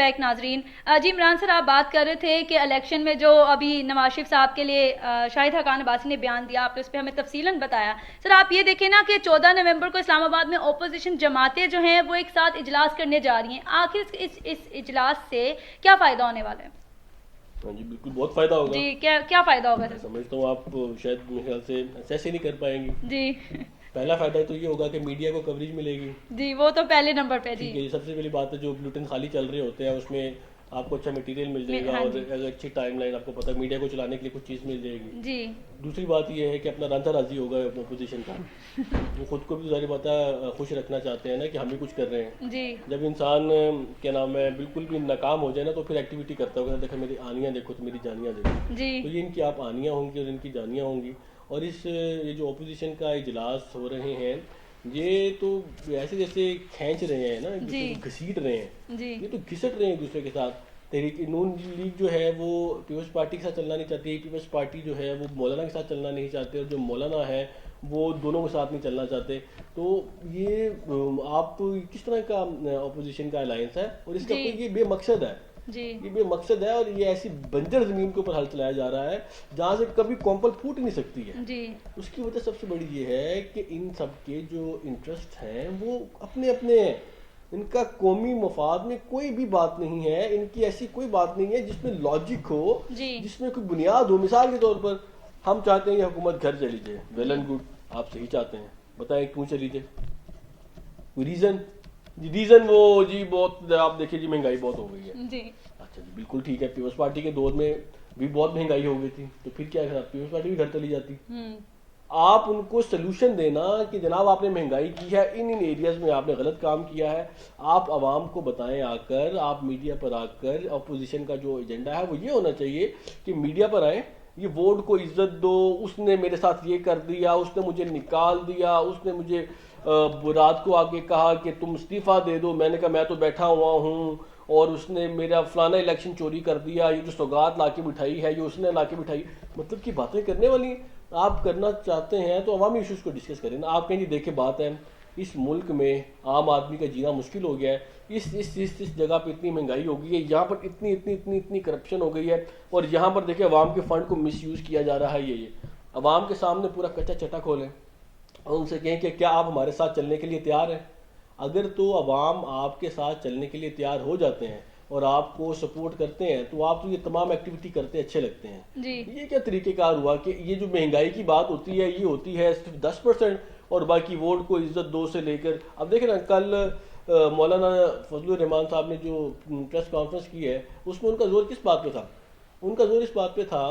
Back ناظرین. جی عمران سر، آپ بات کر رہے تھے کہ الیکشن میں جو ابھی نواز شریف صاحب کے لیے شاہد حقان عباسی نے بیان دیا، آپ نے اس پہ ہمیں تفصیلاً بتایا. سر آپ یہ دیکھیں نا کہ 14 نومبر کو اسلام آباد میں اپوزیشن جماعتیں جو ہیں وہ ایک ساتھ اجلاس کرنے جا رہی ہیں. آخر اس اجلاس سے کیا فائدہ ہونے والا ہے؟ ہاں جی بالکل بہت فائدہ ہوگا. جی کیا فائدہ ہوگا میں سر؟ سمجھتا ہوں آپ شاید میرے خیال سے ایسے نہیں کر پائیں گی. جی پہلا فائدہ تو یہ ہوگا کہ میڈیا کو کوریج ملے گی. جی وہ تو پہلے نمبر پہ. جی ٹھیک ہے، یہ سب سے پہلی بات ہے. جو بلیٹن خالی چل رہے ہوتے ہیں اس میں آپ کو اچھا مٹیریل مل جائے گا ہاں اور جی. اگر اچھی ٹائم لائن آپ کو پتہ میڈیا کو چلانے کے لیے کچھ چیز مل جائے گی. جی دوسری بات یہ ہے کہ اپنا رانجھا راضی ہوگا اپوزیشن کا. وہ خود کو بھی ظاہر بات ہے خوش رکھنا چاہتے ہیں نا کہ ہم بھی کچھ کر رہے ہیں. جی جب انسان کیا نام ہے بالکل بھی ناکام ہو جائے نا تو پھر ایکٹیویٹی کرتا ہوگا. دیکھو میری آنیاں دیکھو تو میری جانیاں دیکھو. جی تو یہ ان کی آپ آنیاں ہوں گی اور ان کی جانیاں ہوں گی. اور یہ جو اپوزیشن کا اجلاس ہو رہے ہیں یہ تو ایسے جیسے کھینچ رہے ہیں نا، ایک دوسرے کو گھسیٹ رہے ہیں. جی یہ تو گھسٹ رہے ہیں ایک دوسرے کے ساتھ. تحریک نون لیگ جو ہے وہ پیپلز پارٹی کے ساتھ چلنا نہیں چاہتی. پیپلز پارٹی جو ہے وہ مولانا کے ساتھ چلنا نہیں چاہتے اور جو مولانا ہے وہ دونوں کے ساتھ نہیں چلنا چاہتے. تو یہ آپ کس طرح کا اپوزیشن کا الائنس ہے اور اس کا کوئی یہ بے مقصد ہے. جی یہ بے مقصد ہے اور یہ ایسی بنجر زمین کے اوپر حل چلایا جا رہا ہے جہاں سے کبھی کومپل پھوٹ نہیں سکتی ہے. جی اس کی وجہ سب سے بڑی یہ ہے کہ ان سب کے جو انٹرسٹ ہیں وہ اپنے اپنے ہیں. ان کا قومی مفاد میں کوئی بھی بات نہیں ہے. ان کی ایسی کوئی بات نہیں ہے جس میں لاجک ہو، جس میں کوئی بنیاد ہو. مثال کے طور پر ہم چاہتے ہیں یہ حکومت گھر چلی جائے. ویل اینڈ گڈ، آپ صحیح چاہتے ہیں، بتائیں کیوں چلی جائے؟ کوئی ریزن؟ ریزن وہ جی بہت آپ دیکھیے جی مہنگائی بہت ہو گئی ہے. جی اچھا جی بالکل ٹھیک ہے. پیپلز پارٹی کے دور میں بھی بہت مہنگائی ہو گئی تھی تو پھر کیا خراب، پیپلز پارٹی بھی گھر چلی جاتی. آپ ان کو سلوشن دینا کہ جناب آپ نے مہنگائی کی ہے، ان ایریاز میں آپ نے غلط کام کیا ہے. آپ عوام کو بتائیں آ کر، آپ میڈیا پر آ کر. اپوزیشن کا جو ایجنڈا ہے وہ یہ ہونا چاہیے کہ میڈیا پر آئیں، یہ ووٹ کو عزت دو. اس نے میرے ساتھ یہ کر دیا، اس نے مجھے نکال دیا، اس نے مجھے رات کو آ کے کہا کہ تم استعفیٰ دے دو. میں نے کہا میں تو بیٹھا ہوا ہوں. اور اس نے میرا فلانا الیکشن چوری کر دیا. یہ جو سوگات لا کے بٹھائی ہے یہ اس نے لا کے بٹھائی. مطلب کہ باتیں کرنے والی ہیں. آپ کرنا چاہتے ہیں تو عوامی ایشوز کو ڈسکس کریں نا. آپ کہیں جی دیکھیں بات ہے اس ملک میں عام آدمی کا جینا مشکل ہو گیا ہے. اس جگہ پہ اتنی مہنگائی ہو گئی ہے، یہاں پر اتنی کرپشن ہو گئی ہے اور یہاں پر دیکھیں عوام کے فنڈ کو مس یوز کیا جا رہا ہے. یہ عوام کے سامنے پورا کچا چٹا کھولیں اور ان سے کہیں کہ کیا آپ ہمارے ساتھ چلنے کے لیے تیار ہیں؟ اگر تو عوام آپ کے ساتھ چلنے کے لیے تیار ہو جاتے ہیں اور آپ کو سپورٹ کرتے ہیں تو آپ تو یہ تمام ایکٹیویٹی کرتے اچھے لگتے ہیں. یہ کیا طریقہ کار ہوا کہ یہ جو مہنگائی کی بات ہوتی ہے یہ ہوتی ہے صرف 10% اور باقی ووٹ کو عزت دو سے لے کر. اب دیکھیں نا کل مولانا فضل الرحمان صاحب نے جو پریس کانفرنس کی ہے اس میں ان کا زور کس بات پہ تھا؟ ان کا زور اس بات پہ تھا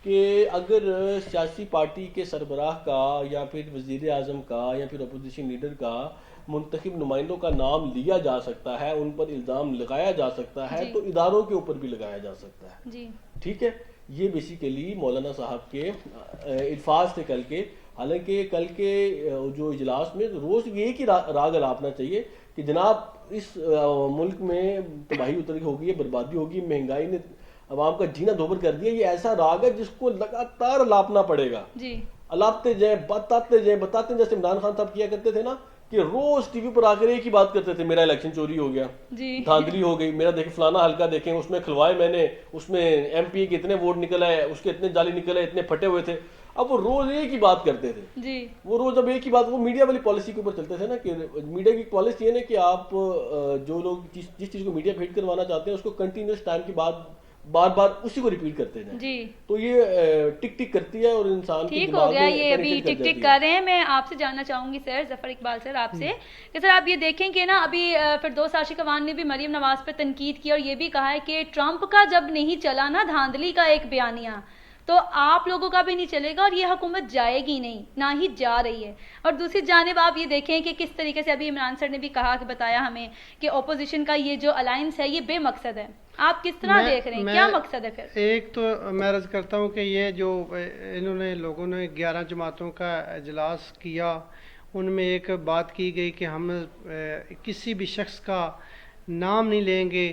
کہ اگر سیاسی پارٹی کے سربراہ کا یا پھر وزیر اعظم کا یا پھر اپوزیشن لیڈر کا منتخب نمائندوں کا نام لیا جا سکتا ہے، ان پر الزام لگایا جا سکتا ہے، تو اداروں کے اوپر بھی لگایا جا سکتا ہے. ٹھیک ہے، یہ بیسیکلی مولانا صاحب کے الفاظ تھے کل کے. حالانکہ کل کے جو اجلاس میں روز یہ کی راگ الاپنا چاہیے کہ جناب اس ملک میں تباہی اتری ہوگی ہے، بربادی ہوگی، مہنگائی نے عوام کا جینا دھوبر کر دیا. یہ ایسا راگ ہے جس کو لگاتار الاپنا پڑے گا. الاپتے جائیں، بتاتے جائیں جیسے عمران خان صاحب کیا کرتے تھے نا کہ روز ٹی وی پر آ کر ایک ہی بات کرتے تھے، میرا الیکشن چوری ہو گیا، دھاندلی ہو گئی، میرا دیکھیں فلانا حلقہ دیکھیں اس میں کھلوائے میں نے، اس میں ایم پی کے اتنے ووٹ نکل آئے، اس کے اتنے جعلی نکل آئے، اتنے پھٹے ہوئے تھے. اب وہ روز ایک ہی بات کرتے تھے. وہ روز اب ایک ہی بات، وہ میڈیا والی پالیسی کے اوپر چلتے تھے نا کہ میڈیا کی پالیسی یہ نا کہ آپ جو لوگ جس چیز کو میڈیا پہ ہٹ کروانا چاہتے ہیں اس کو کنٹینیوس ٹائم کے بعد بار بار اسی کو ریپیٹ کرتے جائیں. تو یہ ٹک ٹک کرتی ہے اور انسان کے ٹھیک ہو دماغ گیا. میں یہ ابھی ٹک ٹک کر رہے ہیں. میں آپ سے جاننا چاہوں گی سر ظفر اقبال سر آپ سے کہ سر آپ یہ دیکھیں کہ نا ابھی فردوس عاشق اخوان نے بھی مریم نواز پہ تنقید کی اور یہ بھی کہا ہے کہ ٹرمپ کا جب نہیں چلا نا دھاندلی کا ایک بیانیہ تو آپ لوگوں کا بھی نہیں چلے گا اور یہ حکومت جائے گی نہیں، نہ ہی جا رہی ہے. اور دوسری جانب آپ یہ دیکھیں کہ کس طریقے سے ابھی عمران سر نے بھی کہا کہ بتایا ہمیں کہ اپوزیشن کا یہ جو الائنس ہے یہ بے مقصد ہے. آپ کس طرح دیکھ رہے ہیں، کیا مقصد ہے پھر؟ ایک تو میں عرض کرتا ہوں کہ یہ جو انہوں نے لوگوں نے 11 جماعتوں کا اجلاس کیا ان میں ایک بات کی گئی کہ ہم کسی بھی شخص کا نام نہیں لیں گے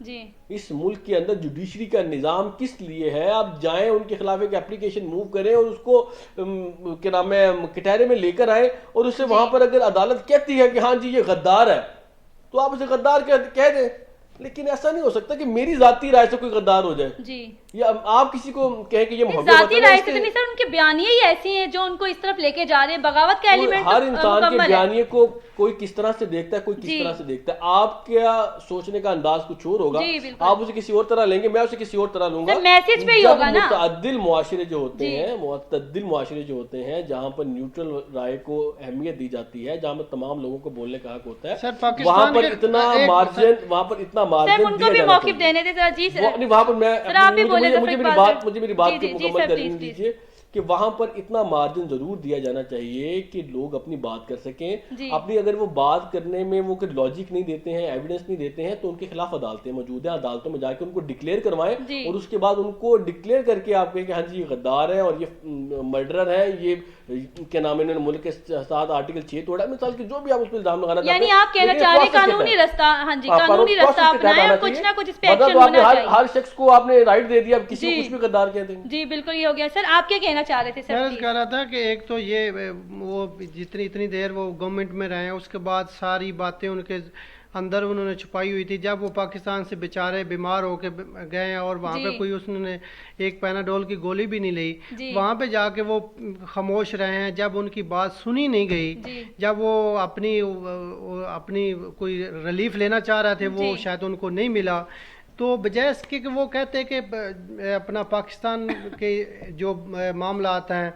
جی اس ملک کے اندر جوڈیشری کا نظام کس لیے ہے؟ آپ جائیں ان کے خلاف ایک اپلیکیشن موو کریں اور اس کو کیا نام ہے کٹہرے میں لے کر آئیں اور اس سے وہاں پر اگر عدالت کہتی ہے کہ ہاں جی یہ غدار ہے تو آپ اسے غدار کہہ دیں. لیکن ایسا نہیں ہو سکتا کہ میری ذاتی رائے سے کوئی غدار ہو جائے جی یا آپ کسی کو کہیں کہ یہ محبت ذاتی رائے سے نہیں سر، ان کے بیانیے ہی ایسی ہیں جو ان کو اس طرف لے کے جا رہے ہیں. بغاوت کا ایلیمنٹ ہر انسان کے بیانیے کو کوئی کس طرح سے دیکھتا ہے، کوئی کس طرح سے دیکھتا ہے. آپ کا سوچنے کا انداز کچھ اور ہوگا، آپ اسے کسی اور طرح لیں گے، میں اسے کسی اور طرح لوں گا. میسج پہ ہی ہوگا نا. معتدل معاشرے جو ہوتے ہیں، معتدل معاشرے جو ہوتے ہیں جہاں پر نیوٹرل رائے کو اہمیت دی جاتی ہے، جہاں پر تمام لوگوں کو بولنے کا حق ہوتا ہے، وہاں پر اتنا مارجن ان کو بھی موقف دینے دے. جی سر وہاں پر میں مجھے میری بات جی مکمل کرنے دیجیے کہ وہاں پر اتنا مارجن ضرور دیا جانا چاہیے کہ لوگ اپنی بات کر سکیں. اپنی اگر وہ بات کرنے میں وہ لاجک نہیں دیتے ہیں، ایویڈنس نہیں دیتے ہیں، تو ان کے خلاف عدالتیں موجود ہیں، عدالتوں میں جا کے ان کو ڈکلیئر کروائیں اور اس کے بعد ان کو ڈکلیئر کر کے آپ کہیں کہ ہاں جی یہ غدار ہے اور یہ مرڈرر ہے، یہ کیا نام ہے انہوں نے ملک کے ساتھ آرٹیکل 6 توڑا، مثال کے جو بھی آپ اس پہ الزام لگانا چاہتے ہیں. یعنی آپ کہنا چاہ رہے ہیں قانونی رستہ، ہاں جی قانونی رستہ اپنائیں اور کچھ نہ کچھ اس پہ ایکشن ہونا چاہیے. ہر شخص کو آپ نے رائٹ دے دیا، اب کسی کو کچھ بھی غدار کہتے ہیں. جی بالکل یہ ہو گیا. سر آپ کیا کہنا چاہ رہے تھے؟ سر میں کہہ رہا تھا کہ ایک تو یہ وہ اتنی دیر وہ گورنمنٹ میں رہے ہیں، اس کے بعد ساری باتیں ان کے اندر انہوں نے چھپائی ہوئی تھی. جب وہ پاکستان سے بیچارے بیمار ہو کے گئے اور وہاں پہ کوئی اس نے ایک پیناڈول کی گولی بھی نہیں لی، وہاں پہ جا کے وہ خاموش رہے ہیں. جب ان کی بات سنی نہیں گئی، جب وہ اپنی کوئی ریلیف لینا چاہ رہے تھے، وہ شاید ان کو نہیں ملا، تو بجائے اس کے کہ وہ کہتے کہ اپنا پاکستان کے جو معاملات ہیں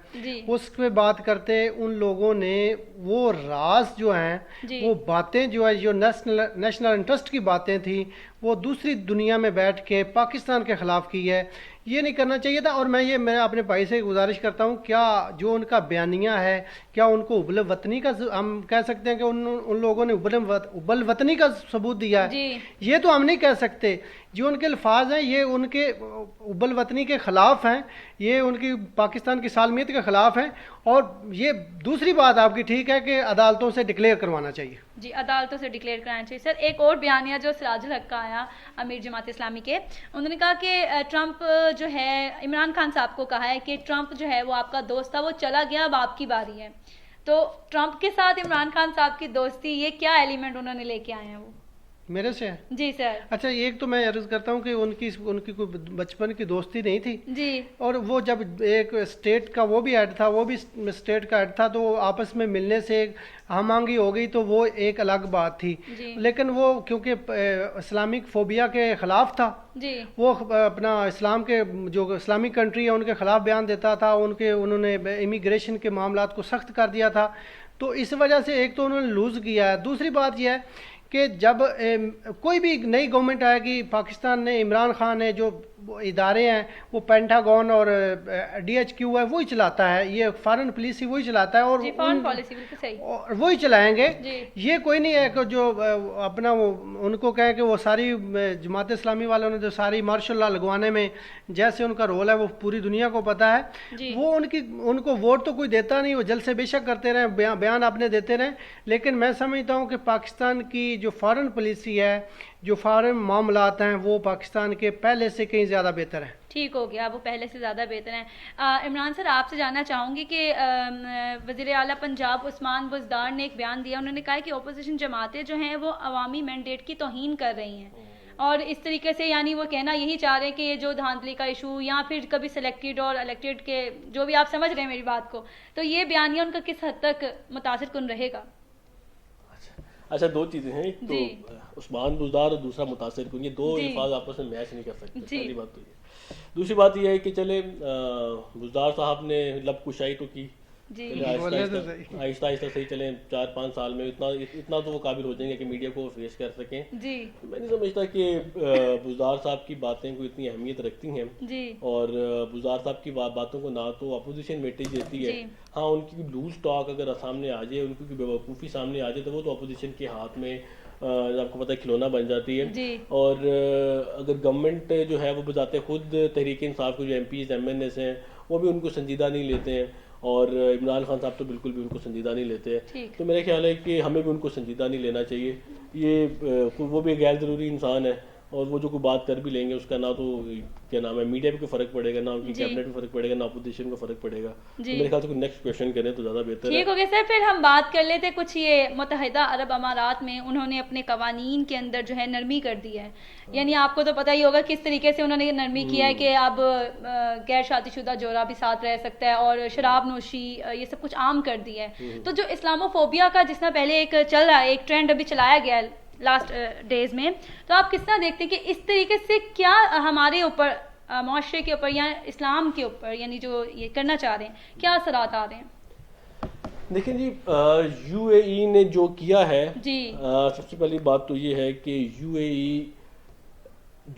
اس پہ بات کرتے، ان لوگوں نے وہ راز جو ہیں، وہ باتیں جو ہے جو نیشنل انٹرسٹ کی باتیں تھیں، وہ دوسری دنیا میں بیٹھ کے پاکستان کے خلاف کی ہے. یہ نہیں کرنا چاہیے تھا. اور میں اپنے بھائی سے گزارش کرتا ہوں، کیا جو ان کا بیانیہ ہے، کیا ان کو ابل وطنی کا ہم کہہ سکتے ہیں کہ ان لوگوں نے ابل وطنی کا ثبوت دیا ہے؟ یہ تو ہم نہیں کہہ سکتے. جو ان کے الفاظ ہیں یہ ان کے ابل وطنی کے خلاف ہیں، یہ ان کی پاکستان کی سالمیت کے خلاف ہیں. اور یہ دوسری بات آپ کی ٹھیک ہے کہ عدالتوں سے ڈکلیئر کروانا چاہیے. جی عدالتوں سے ڈکلیئر کرانا چاہیے. سر ایک اور بیانیہ جو سراج الحق کا آیا امیر جماعت اسلامی کے، انہوں نے کہا کہ ٹرمپ جو ہے، عمران خان صاحب کو کہا ہے کہ ٹرمپ جو ہے وہ آپ کا دوست تھا، وہ چلا گیا، اب آپ کی باری ہے. تو ٹرمپ کے ساتھ عمران خان صاحب کی دوستی، یہ کیا ایلیمنٹ انہوں نے لے کے آئے ہیں وہ میرے سے؟ جی سر. اچھا ایک تو میں عرض کرتا ہوں کہ ان کی کوئی بچپن کی دوستی نہیں تھی جی، اور وہ جب ایک اسٹیٹ کا وہ بھی ہیڈ تھا، وہ بھی اسٹیٹ کا ہیڈ تھا، تو آپس میں ملنے سے ہم آہنگی ہو گئی، تو وہ ایک الگ بات تھی. لیکن وہ کیونکہ اسلامک فوبیا کے خلاف تھا، وہ اپنا اسلام کے جو اسلامک کنٹری ہے ان کے خلاف بیان دیتا تھا، انہوں نے امیگریشن کے معاملات کو سخت کر دیا تھا. تو اس وجہ سے ایک تو انہوں نے لوز کیا ہے. دوسری بات یہ ہے کہ جب کوئی بھی نئی گورنمنٹ آئے گی پاکستان نے، عمران خان نے جو ادارے ہیں وہ پینٹاگون اور ڈی ایچ کیو ہے وہی چلاتا ہے، یہ فارن پالیسی وہی چلاتا ہے اور وہی چلائیں گے. یہ کوئی نہیں ہے کہ جو اپنا وہ ان کو کہیں کہ وہ ساری جماعت اسلامی والوں نے جو ساری مارشل لا لگوانے میں جیسے ان کا رول ہے وہ پوری دنیا کو پتہ ہے. وہ ان کو ووٹ تو کوئی دیتا نہیں، وہ جلد سے بے شک کرتے رہیں، بیان اپنے دیتے رہیں. لیکن میں سمجھتا ہوں کہ پاکستان کی جو فارن پالیسی ہے، جو فارن معاملات ہیں، وہ پاکستان کے پہلے سے کہیں زیادہ بہتر ہیں. ٹھیک ہو گیا، وہ پہلے سے زیادہ بہتر ہیں. عمران سر آپ سے جاننا چاہوں گی کہ وزیر اعلیٰ پنجاب عثمان بزدار نے ایک بیان دیا، انہوں نے کہا کہ اپوزیشن جماعتیں جو ہیں وہ عوامی مینڈیٹ کی توہین کر رہی ہیں، اور اس طریقے سے یعنی وہ کہنا یہی چاہ رہے ہیں کہ یہ جو دھاندلی کا ایشو یا پھر کبھی سلیکٹڈ اور الیکٹڈ کے جو بھی آپ سمجھ رہے ہیں میری بات کو، تو یہ بیانیہ ان کا کس حد تک متاثر کن رہے گا؟ اچھا دو چیزیں ہیں، ایک تو عثمان بزدار اور دوسرا متاثر کن، یہ دو الفاظ آپس میں میچ نہیں کر سکتے. پہلی بات تو یہ. دوسری بات یہ ہے کہ چلے بزدار صاحب نے لب کشائی تو کی، آہستہ آہستہ صحیح چلیں 4-5 سال میں اتنا تو وہ قابل ہو جائیں گے کہ میڈیا کو فیس کر سکیں. میں نہیں سمجھتا کہ بزدار صاحب کی باتیں کوئی اتنی اہمیت رکھتی ہیں، اور بزدار صاحب کی باتوں کو نہ تو اپوزیشن میٹیج دیتی ہے. ہاں ان کی لوز ٹاک اگر سامنے آ جائے، ان کی بے وقوفی سامنے آ جائے تو وہ تو اپوزیشن کے ہاتھ میں آپ کو پتہ ہے کھلونا بن جاتی ہے. اور اگر گورنمنٹ جو ہے وہ بذات خود تحریک انصاف کے جو MPs M N S ہیں وہ بھی ان کو سنجیدہ نہیں لیتے ہیں، اور عمران خان صاحب تو بالکل بھی ان کو سنجیدہ نہیں لیتے ہیں. تو میرا خیال ہے کہ ہمیں بھی ان کو سنجیدہ نہیں لینا چاہیے. یہ وہ بھی غیر ضروری انسان ہے اور وہ جو کوئی بات کر بھی لیں گے اس کا نہ تو کیا نام ہے میڈیا پہ کوئی فرق پڑے گا، نہ ان کی کیبنٹ پہ فرق پڑے گا، نہ اپوزیشن کو فرق پڑے گا. میرے خیال سے کوئی نیکسٹ کویشچن کریں تو زیادہ بہتر ہے. ٹھیک ہو گیا سر. پھر ہم بات کر لیتے کچھ یہ متحدہ عرب امارات میں انہوں نے اپنے قوانین کے اندر جو ہے نرمی کر دی ہے. یعنی آپ کو تو پتہ ہی ہوگا کس طریقے سے انہوں نے نرمی کیا ہے کہ اب غیر شادی شدہ جوڑا بھی ساتھ رہ سکتا ہے اور شراب نوشی یہ سب کچھ عام کر دیا ہے. تو جو اسلامو فوبیا کا جس طرح پہلے ایک چل رہا ہے ایک ٹرینڈ ابھی چلایا گیا ہے لاسٹ ڈیز میں، تو آپ کس طرح دیکھتے ہیں کہ اس طریقے سے کیا ہمارے اوپر معاشرے کے اوپر یا اسلام کے اوپر یعنی جو یہ کرنا چاہ رہے ہیں کیا اثرات آ رہے ہیں؟ دیکھیں جی یو اے ای نے جو کیا ہے جی سب سے پہلی بات تو یہ ہے کہ یو اے ای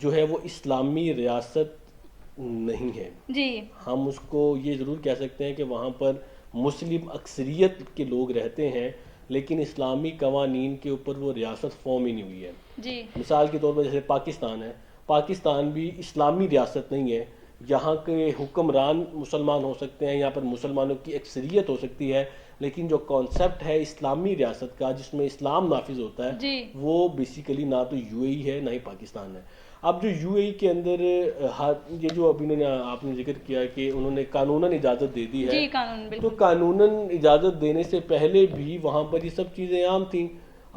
جو ہے وہ اسلامی ریاست نہیں ہے. جی ہم اس کو یہ ضرور کہہ سکتے ہیں کہ وہاں پر مسلم اکثریت کے لوگ رہتے ہیں لیکن اسلامی قوانین کے اوپر وہ ریاست فارم ہی نہیں ہوئی ہے. جی مثال کے طور پر جیسے پاکستان ہے، پاکستان بھی اسلامی ریاست نہیں ہے. یہاں کے حکمران مسلمان ہو سکتے ہیں، یہاں پر مسلمانوں کی اکثریت ہو سکتی ہے، لیکن جو کانسیپٹ ہے اسلامی ریاست کا جس میں اسلام نافذ ہوتا ہے وہ بیسیکلی نہ تو یو اے ای ہے نہ ہی پاکستان ہے. اب جو یو اے ای کے اندر یہ جو ابھی آپ نے ذکر کیا کہ انہوں نے قانوناً اجازت دے دی ہے، تو قانوناً اجازت دینے سے پہلے بھی وہاں پر یہ سب چیزیں عام تھیں.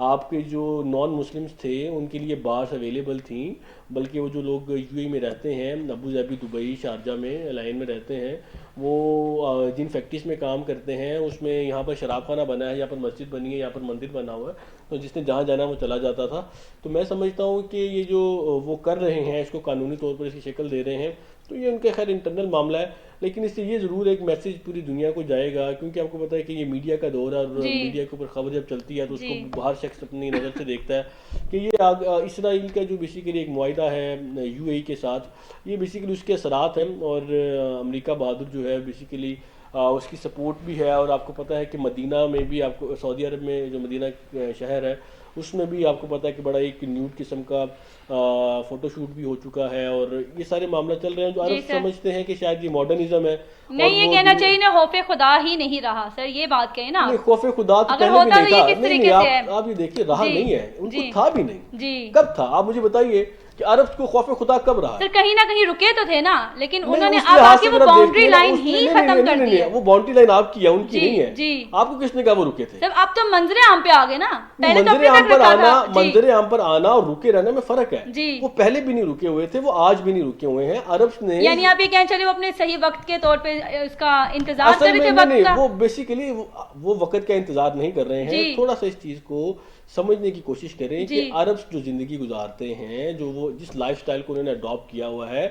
آپ کے جو نان مسلمس تھے ان کے لیے بارس اویلیبل تھیں، بلکہ وہ جو لوگ یو اے ای میں رہتے ہیں ابو ظہبی، دبئی، شارجہ میں، لائن میں رہتے ہیں، وہ جن فیکٹریز میں کام کرتے ہیں اس میں یہاں پر شراب خانہ بنا ہے، یہاں پر مسجد بنی ہے، یہاں پر مندر بنا ہوا ہے، تو جس نے جہاں جانا وہ چلا جاتا تھا. تو میں سمجھتا ہوں کہ یہ جو وہ کر رہے ہیں اس کو قانونی طور پر اس کی شکل دے رہے ہیں تو یہ ان کے خیر انٹرنل معاملہ ہے، لیکن اس سے یہ ضرور ایک میسیج پوری دنیا کو جائے گا، کیونکہ آپ کو پتہ ہے کہ یہ میڈیا کا دور ہے اور میڈیا کے اوپر خبر جب چلتی ہے تو اس کو باہر شخص اپنی نظر سے دیکھتا ہے کہ یہ اسرائیل کا جو بیسیکلی ایک معاہدہ ہے یو اے ای کے ساتھ، یہ بیسیکلی اس کے اثرات ہیں. اور امریکہ بہادر جو ہے بیسیکلی اس کی سپورٹ بھی ہے. اور آپ کو پتہ ہے کہ مدینہ میں بھی، آپ کو سعودی عرب میں جو مدینہ شہر ہے اس میں بھی آپ کو پتہ ہے کہ بڑا ایک نیوڈ قسم کا فوٹو شوٹ بھی ہو چکا ہے، اور یہ سارے معاملہ چل رہے ہیں جو عرب سمجھتے ہیں کہ شاید یہ ماڈرنزم ہے. نہیں یہ کہنا چاہیے نا خوف خدا ہی نہیں رہا سر، یہ بات کہیں نا. نہیں خوف خدا تو پہلے بھی نہیں تھا. نہیں آپ یہ دیکھیے رہا نہیں ہے، ان کو تھا بھی نہیں. کب تھا آپ مجھے بتائیے کہ عرب کو خوف خدا کب رہا؟ سر کہیں نہ کہیں رکے تو تھے نا، لیکن انہوں نے اب آ کے وہ باؤنڈری لائن ہی ختم کر دی ہے. وہ باؤنڈری لائن آپ کی ہے، ان کی نہیں ہے. آپ کو کس نے کہا وہ رکے تھے؟ سر اب تو منظر عام پہ آ گئے نا. منظر عام پر آنا، منظر عام پر آنا اور رکے رہنے میں فرق ہے. وہ پہلے بھی نہیں رکے ہوئے تھے، وہ آج بھی نہیں رکے ہوئے ہیں. عرب نے یعنی آپ یہ کہنا چاہیے وہ اپنے صحیح وقت کے طور پہ اس کا انتظار کر رہے تھے وقت کا. وہ بیسیکلی وہ وقت کا انتظار نہیں کر رہے ہیں. تھوڑا سا اس چیز کو سمجھنے کی کوشش کریں کہ عرب جو زندگی گزارتے ہیں، جو وہ جس لائف سٹائل کو انہوں نے اڈاپٹ کیا ہوا ہے،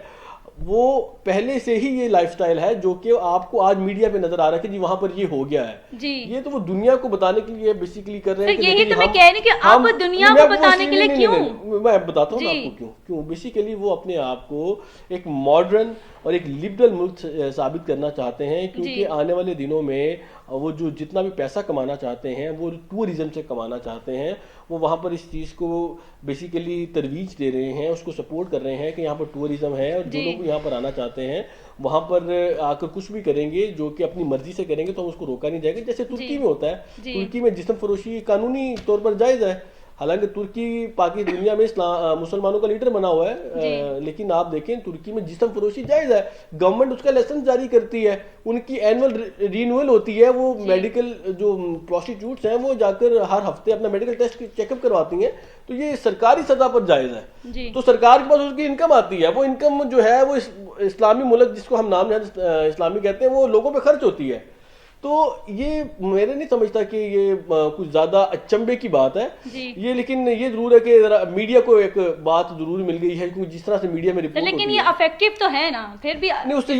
وہ پہلے سے ہی یہ لائف سٹائل ہے جو کہ آپ کو آج میڈیا پہ نظر آ رہا ہے کہ جی وہاں پر یہ ہو گیا ہے. یہ تو وہ دنیا کو بتانے کے لیے بیسیکلی کر رہے ہیں. یہی تو میں کہہ رہی ہوں کہ آپ دنیا کو بتانے کے لیے کیوں؟ میں بتاتا ہوں آپ کو کیوں. بیسیکلی وہ اپنے آپ کو ایک ماڈرن اور ایک لبرل ملک ثابت کرنا چاہتے ہیں، کیونکہ آنے والے دنوں میں وہ جو جتنا بھی پیسہ کمانا چاہتے ہیں وہ ٹورزم سے کمانا چاہتے ہیں. وہ وہاں پر اس چیز کو بیسیکلی ترویج دے رہے ہیں، اس کو سپورٹ کر رہے ہیں کہ یہاں پر ٹورزم ہے، اور جو لوگ یہاں پر آنا چاہتے ہیں وہاں پر آ کر کچھ بھی کریں گے جو کہ اپنی مرضی سے کریں گے تو ہم اس کو روکا نہیں جائے گا. جیسے ترکی میں ہوتا ہے، ترکی میں جسم فروشی قانونی طور پر جائز ہے، حالانکہ ترکی پاکی دنیا میں مسلمانوں کا لیڈر بنا ہوا ہے، لیکن آپ دیکھیں ترکی میں جسم فروشی جائز ہے. گورنمنٹ اس کا لائسنس جاری کرتی ہے، ان کی اینول رینیول ہوتی ہے. وہ میڈیکل جو پروسٹیٹیوٹس ہیں وہ جا کر ہر ہفتے اپنا میڈیکل ٹیسٹ چیک اپ کرواتی ہیں. تو یہ سرکاری سطح پر جائز ہے. تو سرکار کے پاس اس کی انکم آتی ہے، وہ انکم جو ہے وہ اسلامی ملک جس کو ہم نام اسلامی کہتے ہیں وہ لوگوں پہ خرچ ہوتی ہے. تو یہ میرے نہیں سمجھتا کہ یہ کچھ زیادہ اچنبے کی بات ہے یہ، لیکن یہ ضرور ہے کہ میڈیا کو ایک بات ضرور مل گئی ہے کیونکہ جس طرح سے میڈیا میں رپورٹ، لیکن یہ افیکٹو تو ہے نا. پھر بھی نہیں اس سے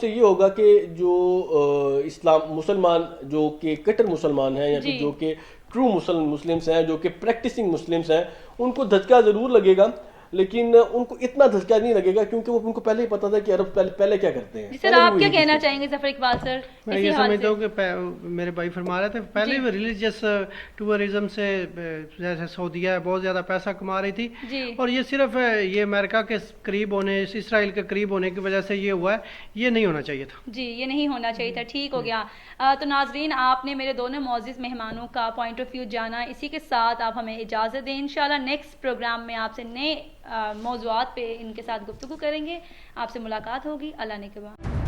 یہ ہوگا کہ جو اسلام مسلمان جو کہ کٹر مسلمان ہیں یا پھر جو کہ ٹرو مسلمس ہیں، جو کہ پریکٹسنگ مسلمس ہیں، ان کو دھچکا ضرور لگے گا. لیکن ان کو اتنا دھچکا نہیں لگے گا کیونکہ وہ ان کو پہلے ہی پتا تھا کہ عرب پہلے کیا کرتے ہیں. سر آپ کیا کہنا چاہیں گے ظفر اقبال سر؟ میں یہ سمجھتا ہوں کہ میرے بھائی فرما رہے تھے پہلے ریلیجیس ٹورزم سے جیسے سعودیہ بہت زیادہ پیسہ کما رہی تھی, اور یہ صرف یہ امریکہ کے قریب ہونے, اسرائیل کے قریب ہونے کی وجہ سے یہ ہوا ہے, یہ نہیں ہونا چاہیے تھا. جی یہ نہیں ہونا چاہیے تھا. ٹھیک ہو گیا. تو ناظرین آپ نے میرے دونوں معزز مہمانوں کا پوائنٹ آف ویو جانا. اسی کے ساتھ آپ ہمیں اجازت دیں, انشاءاللہ نیکسٹ پروگرام میں آپ سے نئے موضوعات پہ ان کے ساتھ گفتگو کریں گے. آپ سے ملاقات ہوگی. اللہ نے کے بعد.